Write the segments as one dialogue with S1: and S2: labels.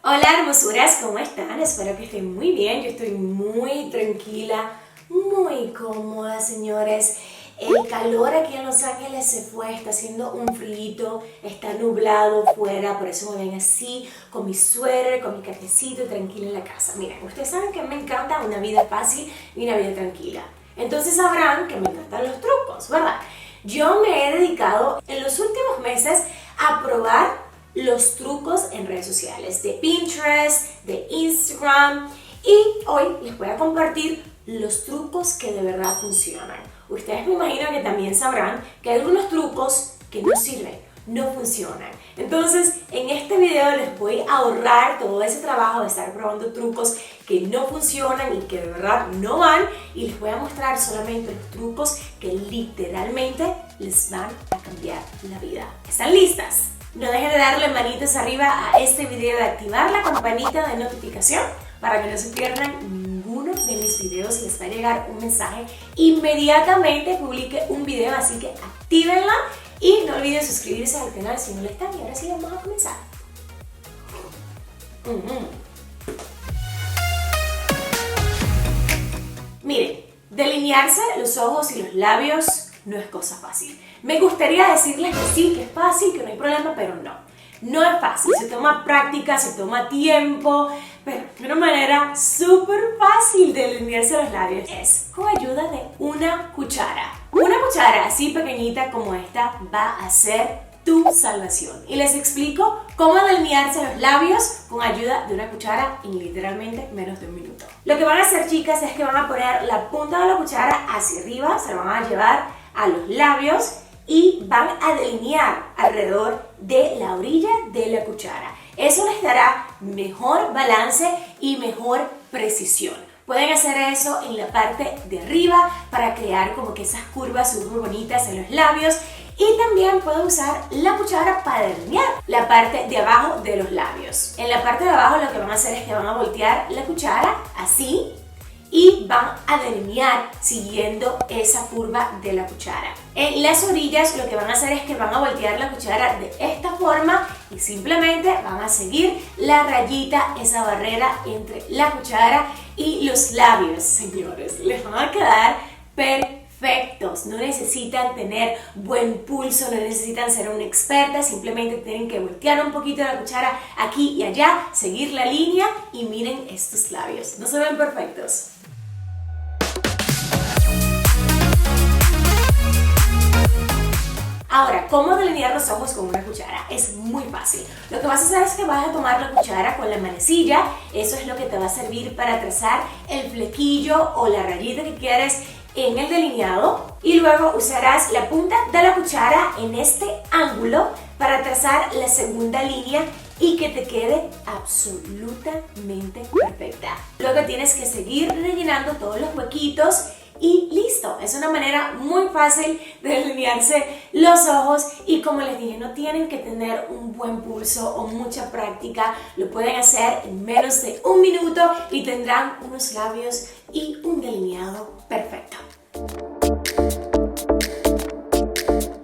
S1: Hola hermosuras, ¿cómo están? Espero que estén muy bien. Yo estoy muy tranquila, muy cómoda, señores. El calor aquí en Los Ángeles se fue, está haciendo un frío, está nublado fuera, por eso me ven así, con mi suéter, con mi cafecito, tranquila en la casa. Miren, ustedes saben que me encanta una vida fácil y una vida tranquila. Entonces sabrán que me encantan los trucos, ¿verdad? Yo me he dedicado en los últimos meses a probar los trucos en redes sociales de Pinterest, de Instagram, y hoy les voy a compartir los trucos que de verdad funcionan. Ustedes me imagino que también sabrán que hay algunos trucos que no sirven, no funcionan. Entonces en este video les voy a ahorrar todo ese trabajo de estar probando trucos que no funcionan y que de verdad no van, y les voy a mostrar solamente los trucos que literalmente les van a cambiar la vida. ¿Están listas? No dejen de darle manitas arriba a este video, de activar la campanita de notificación para que no se pierdan ninguno de mis videos. Les va a llegar un mensaje inmediatamente publique un video, así que actívenla y no olviden suscribirse al canal si no lo están. Y ahora sí vamos a comenzar. Miren, delinearse los ojos y los labios no es cosa fácil. Me gustaría decirles que sí, que es fácil, que no hay problema, pero no. No es fácil, se toma práctica, se toma tiempo, pero de una manera súper fácil de delinearse los labios es con ayuda de una cuchara. Una cuchara así pequeñita como esta va a ser tu salvación. Y les explico cómo delinearse los labios con ayuda de una cuchara en literalmente menos de un minuto. Lo que van a hacer, chicas, es que van a poner la punta de la cuchara hacia arriba, se la van a llevar a los labios y van a delinear alrededor de la orilla de la cuchara. Eso les dará mejor balance y mejor precisión. Pueden hacer eso en la parte de arriba para crear como que esas curvas súper bonitas en los labios, y también pueden usar la cuchara para delinear la parte de abajo de los labios. En la parte de abajo lo que van a hacer es que van a voltear la cuchara así y van a delinear siguiendo esa curva de la cuchara. En las orillas lo que van a hacer es que van a voltear la cuchara de esta forma y simplemente van a seguir la rayita, esa barrera entre la cuchara y los labios, señores. Les van a quedar perfectos. No necesitan tener buen pulso, no necesitan ser una experta, simplemente tienen que voltear un poquito la cuchara aquí y allá, seguir la línea y miren estos labios. ¿No se ven perfectos? Ahora, ¿cómo delinear los ojos con una cuchara? Es muy fácil. Lo que vas a hacer es que vas a tomar la cuchara con la manecilla. Eso es lo que te va a servir para trazar el flequillo o la rayita que quieres en el delineado. Y luego usarás la punta de la cuchara en este ángulo para trazar la segunda línea y que te quede absolutamente perfecta. Luego tienes que seguir rellenando todos los huequitos y listo. Es una manera muy fácil de delinearse los ojos, y como les dije, no tienen que tener un buen pulso o mucha práctica. Lo pueden hacer en menos de un minuto y tendrán unos labios y un delineado perfecto.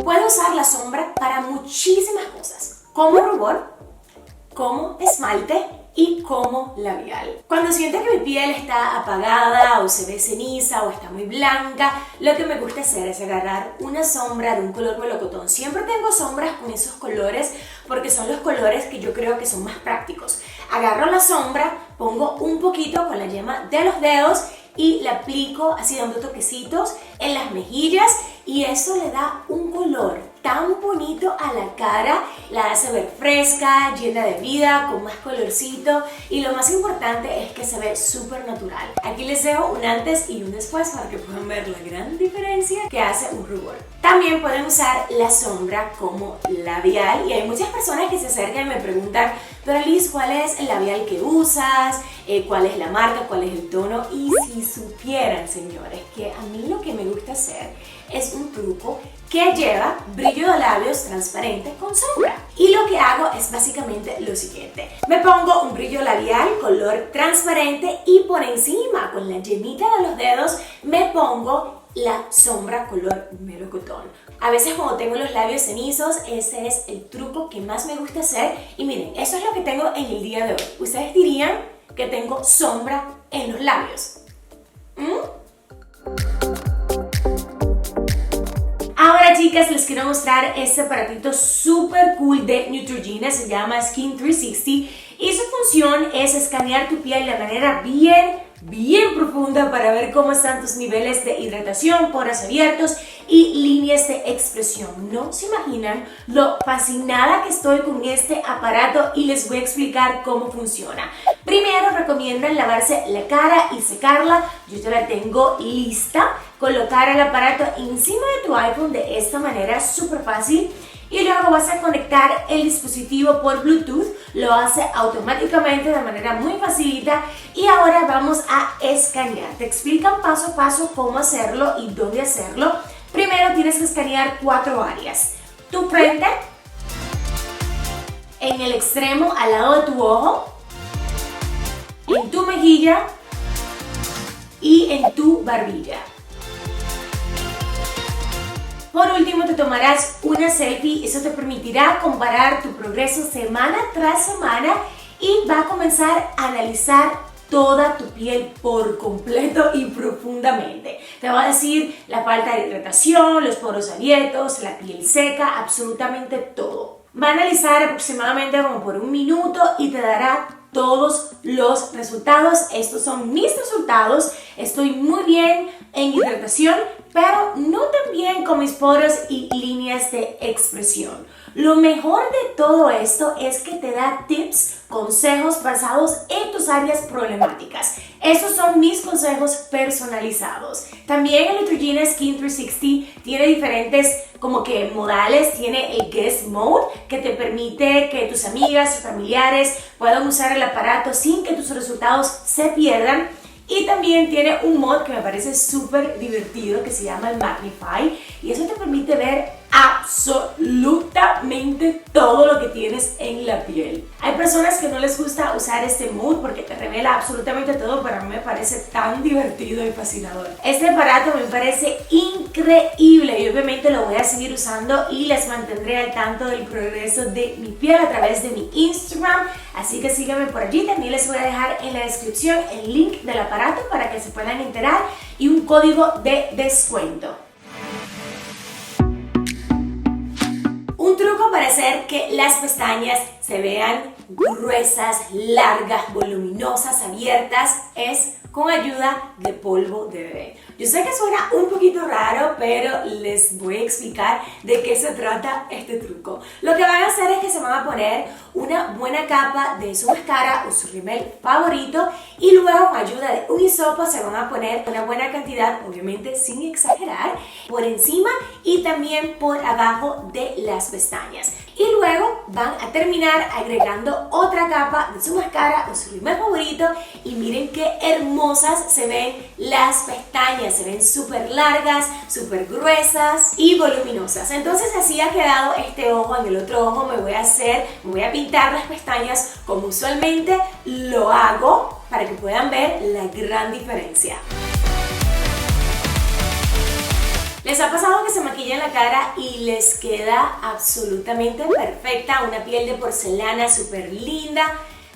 S1: Puedo usar la sombra para muchísimas cosas, como rubor, como esmalte y como labial. Cuando siento que mi piel está apagada o se ve ceniza o está muy blanca, lo que me gusta hacer es agarrar una sombra de un color melocotón. Siempre tengo sombras con esos colores porque son los colores que yo creo que son más prácticos. Agarro la sombra, pongo un poquito con la yema de los dedos y la aplico así dando toquecitos en las mejillas, y eso le da un color tan bonito a la cara, la hace ver fresca, llena de vida, con más colorcito, y lo más importante es que se ve súper natural. Aquí les dejo un antes y un después para que puedan ver la gran diferencia que hace un rubor. También pueden usar la sombra como labial, y hay muchas personas que se acercan y me preguntan: Doralice, ¿cuál es el labial que usas? ¿Cuál es la marca? ¿Cuál es el tono? Y si supieran, señores, que a mí lo que me gusta hacer es un truco que lleva brillo de labios transparente con sombra. Y lo que hago es básicamente lo siguiente: me pongo un brillo labial color transparente y por encima, con la yemita de los dedos, me pongo la sombra color melocotón. A veces cuando tengo los labios cenizos, ese es el truco que más me gusta hacer. Y miren, eso es lo que tengo en el día de hoy. Ustedes dirían que tengo sombra en los labios. Ahora, chicas, les quiero mostrar este aparatito súper cool de Neutrogena. Se llama Skin 360 y su función es escanear tu piel de manera bien profunda para ver cómo están tus niveles de hidratación, poros abiertos y líneas de expresión. No se imaginan lo fascinada que estoy con este aparato y les voy a explicar cómo funciona. Primero recomiendan lavarse la cara y secarla. Yo ya la tengo lista. Colocar el aparato encima de tu iPhone de esta manera, súper fácil. Y luego vas a conectar el dispositivo por Bluetooth, lo hace automáticamente de manera muy facilita. Y ahora vamos a escanear. Te explican paso a paso cómo hacerlo y dónde hacerlo. Primero tienes que escanear 4 áreas. Tu frente, en el extremo al lado de tu ojo, en tu mejilla y en tu barbilla. Por último, te tomarás una selfie. Eso te permitirá comparar tu progreso semana tras semana y va a comenzar a analizar toda tu piel por completo y profundamente. Te va a decir la falta de hidratación, los poros abiertos, la piel seca, absolutamente todo. Va a analizar aproximadamente como por 1 minuto y te dará todos los resultados. Estos son mis resultados. Estoy muy bien en hidratación, pero no tan bien con mis poros y líneas de expresión. Lo mejor de todo esto es que te da tips, consejos basados en tus áreas problemáticas. Estos son mis consejos personalizados. También el Neutrogena Skin 360 tiene diferentes como que modales. Tiene el Guest Mode, que te permite que tus amigas y familiares puedan usar el aparato sin que tus resultados se pierdan. Y también tiene un mod que me parece súper divertido que se llama el Magnify, y eso te permite ver absolutamente todo lo que tienes en la piel. Hay personas que no les gusta usar este mood porque te revela absolutamente todo, pero a mí me parece tan divertido y fascinador. Este aparato me parece increíble y obviamente lo voy a seguir usando y les mantendré al tanto del progreso de mi piel a través de mi Instagram, así que síganme por allí. También les voy a dejar en la descripción el link del aparato para que se puedan enterar y un código de descuento. Un truco para hacer que las pestañas se vean gruesas, largas, voluminosas, abiertas es con ayuda de polvo de bebé. Yo sé que suena un poquito raro, pero les voy a explicar de qué se trata este truco. Lo que van a hacer es que se van a poner una buena capa de su mascara o su rímel favorito y luego con ayuda de un hisopo se van a poner una buena cantidad, obviamente sin exagerar, por encima y también por abajo de las pestañas. Y luego van a terminar agregando otra capa de su mascara o su rímel favorito y miren qué hermosas se ven las pestañas. Se ven súper largas, súper gruesas y voluminosas. Entonces así ha quedado este ojo. En el otro ojo me voy a pintar las pestañas como usualmente lo hago para que puedan ver la gran diferencia. ¿Les ha pasado que se maquillan la cara y les queda absolutamente perfecta? Una piel de porcelana súper linda,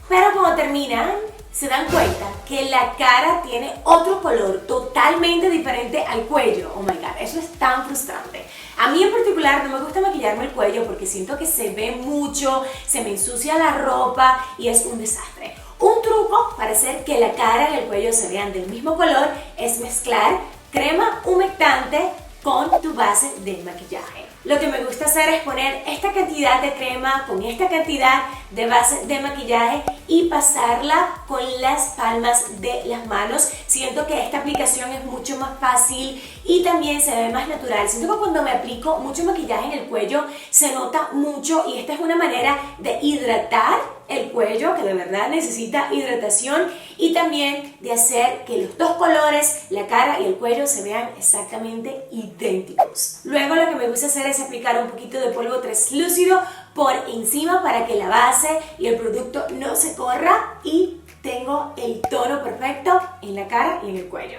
S1: pero cuando terminan se dan cuenta que la cara tiene otro color totalmente diferente al cuello. Oh my god, eso es tan frustrante. A mí en particular no me gusta maquillarme el cuello porque siento que se ve mucho, se me ensucia la ropa y es un desastre. Un truco para hacer que la cara y el cuello se vean del mismo color es mezclar crema humectante con tu base de maquillaje. Lo que me gusta hacer es poner esta cantidad de crema con esta cantidad de base de maquillaje y pasarla con las palmas de las manos. Siento que esta aplicación es mucho más fácil y también se ve más natural. Siento que cuando me aplico mucho maquillaje en el cuello se nota mucho y esta es una manera de hidratar el cuello que de verdad necesita hidratación y también de hacer que los dos colores, la cara y el cuello, se vean exactamente idénticos. Luego lo que me gusta hacer es aplicar un poquito de polvo translúcido por encima para que la base y el producto no se corra y tengo el tono perfecto en la cara y en el cuello.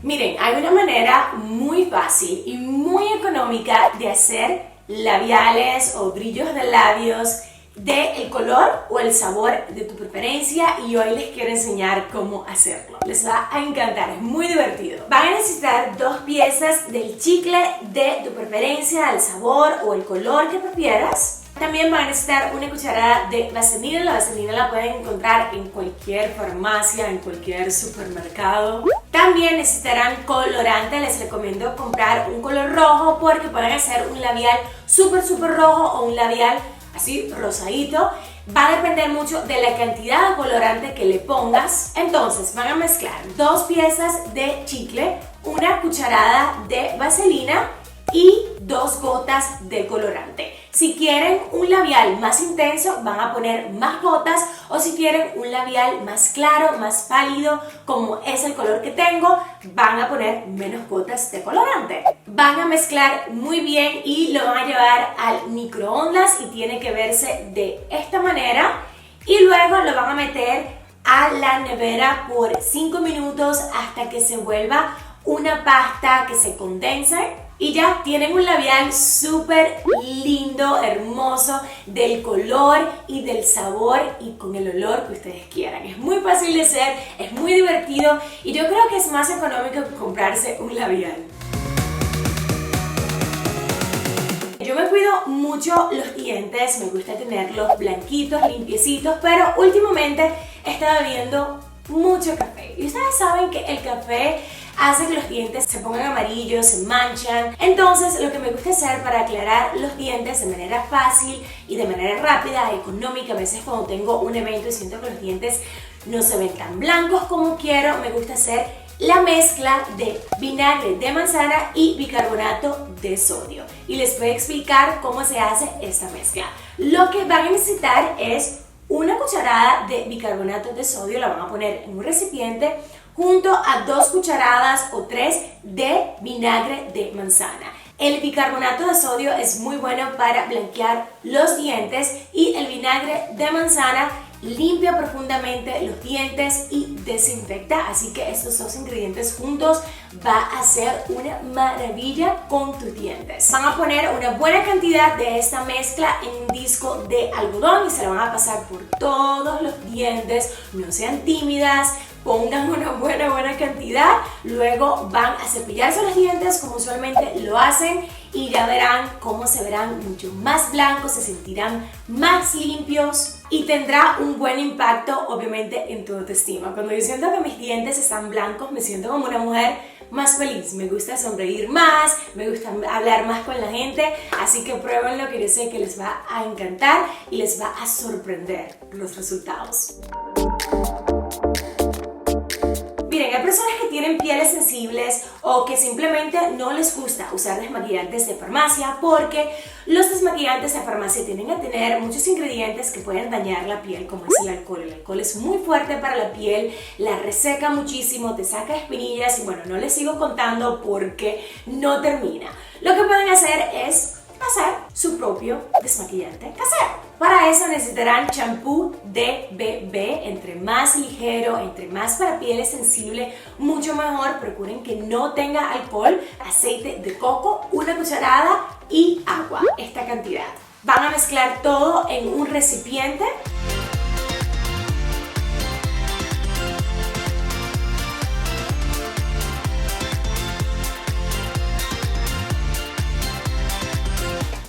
S1: Miren, hay una manera muy fácil y muy económica de hacer labiales o brillos de labios del color o el sabor de tu preferencia, y hoy les quiero enseñar cómo hacerlo. Les va a encantar, es muy divertido. Van a necesitar 2 piezas del chicle de tu preferencia, el sabor o el color que prefieras. También van a necesitar una cucharada de vaselina. La vaselina la pueden encontrar en cualquier farmacia, en cualquier supermercado. También necesitarán colorante. Les recomiendo comprar un color rojo porque pueden hacer un labial súper rojo o un labial así rosadito. Va a depender mucho de la cantidad de colorante que le pongas. Entonces van a mezclar 2 piezas de chicle, una cucharada de vaselina y 2 gotas de colorante. Si quieren un labial más intenso, van a poner más gotas, o si quieren un labial más claro, más pálido, como es el color que tengo, van a poner menos gotas de colorante. Van a mezclar muy bien y lo van a llevar al microondas, y tiene que verse de esta manera, y luego lo van a meter a la nevera por 5 minutos hasta que se vuelva una pasta que se condense. Y ya tienen un labial súper lindo, hermoso, del color y del sabor y con el olor que ustedes quieran. Es muy fácil de hacer, es muy divertido, y yo creo que es más económico que comprarse un labial. Yo me cuido mucho los dientes, me gusta tenerlos blanquitos, limpiecitos, pero últimamente he estado bebiendo mucho café. Y ustedes saben que el café hace que los dientes se pongan amarillos, se manchan. Entonces, lo que me gusta hacer para aclarar los dientes de manera fácil y de manera rápida, económica, a veces cuando tengo un evento y siento que los dientes no se ven tan blancos como quiero, me gusta hacer la mezcla de vinagre de manzana y bicarbonato de sodio. Y les voy a explicar cómo se hace esta mezcla. Lo que van a necesitar es una cucharada de bicarbonato de sodio, la van a poner en un recipiente junto a 2 cucharadas o 3 de vinagre de manzana. El bicarbonato de sodio es muy bueno para blanquear los dientes, y el vinagre de manzana limpia profundamente los dientes y desinfecta, así que estos 2 ingredientes juntos va a ser una maravilla con tus dientes. Van a poner una buena cantidad de esta mezcla en un disco de algodón y se la van a pasar por todos los dientes. No sean tímidas, pongan una buena cantidad, luego van a cepillarse los dientes como usualmente lo hacen, y ya verán cómo se verán mucho más blancos, se sentirán más limpios y tendrá un buen impacto obviamente en tu autoestima. Cuando yo siento que mis dientes están blancos, me siento como una mujer más feliz, me gusta sonreír más, me gusta hablar más con la gente, así que pruébenlo, que yo sé que les va a encantar y les va a sorprender los resultados. Miren, hay personas que tienen pieles sensibles o que simplemente no les gusta usar desmaquillantes de farmacia, porque los desmaquillantes de farmacia tienden a tener muchos ingredientes que pueden dañar la piel, como es el alcohol. El alcohol es muy fuerte para la piel, la reseca muchísimo, te saca espinillas, y bueno, no les sigo contando porque no termina. Lo que pueden hacer es hacer su propio desmaquillante casero. Para eso necesitarán champú de bebé, entre más ligero, entre más para pieles sensibles, mucho mejor. Procuren que no tenga alcohol, aceite de coco, 1 cucharada y agua, esta cantidad. Van a mezclar todo en un recipiente.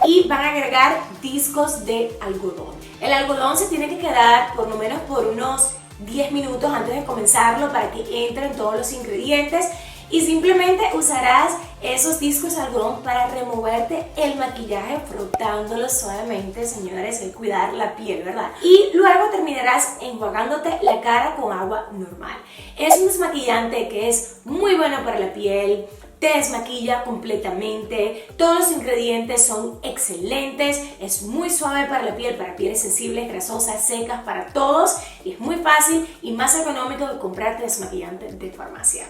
S1: Y van a agregar discos de algodón. El algodón se tiene que quedar por lo menos por unos 10 minutos antes de comenzarlo para que entren todos los ingredientes, y simplemente usarás esos discos de algodón para removerte el maquillaje frotándolo suavemente, señores, hay que cuidar la piel, ¿verdad? Y luego terminarás enjuagándote la cara con agua normal. Es un desmaquillante que es muy bueno para la piel, te desmaquilla completamente, todos los ingredientes son excelentes, es muy suave para la piel, para pieles sensibles, grasosas, secas, para todos, y es muy fácil y más económico que comprarte desmaquillante de farmacia.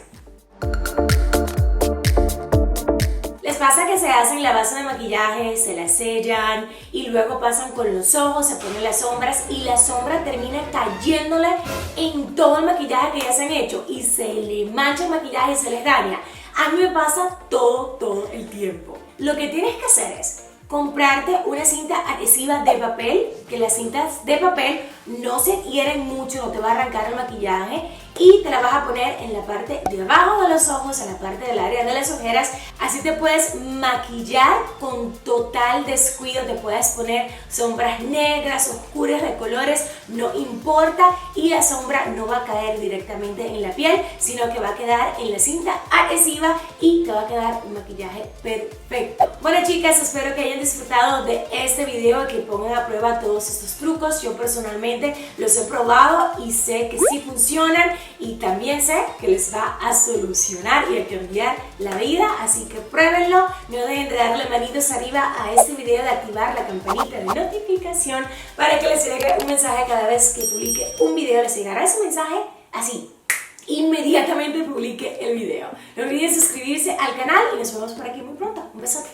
S1: Les les pasa que se hacen la base de maquillaje, se la sellan y luego pasan con los ojos, se ponen las sombras y la sombra termina cayéndole en todo el maquillaje que ya se han hecho y se le mancha el maquillaje y se les daña? A mí me pasa todo el tiempo. Lo que tienes que hacer es comprarte una cinta adhesiva de papel, que las cintas de papel no se adhieren mucho, no te va a arrancar el maquillaje, y te la vas a poner en la parte de abajo de los ojos, en la parte del área de las ojeras. Así te puedes maquillar con total descuido, te puedes poner sombras negras, oscuras, de colores, no importa, y la sombra no va a caer directamente en la piel, sino que va a quedar en la cinta adhesiva y te va a quedar un maquillaje perfecto. Bueno, chicas, espero que hayan disfrutado de este video y que pongan a prueba todos estos trucos. Yo personalmente los he probado y sé que sí funcionan, y también sé que les va a solucionar y a cambiar la vida, así que pruébenlo. No dejen de darle manitos arriba a este video, de activar la campanita de notificación para que les llegue un mensaje cada vez que publique un video. Les llegará ese mensaje así, inmediatamente publique el video. No olviden suscribirse al canal y nos vemos por aquí muy pronto. Un besote.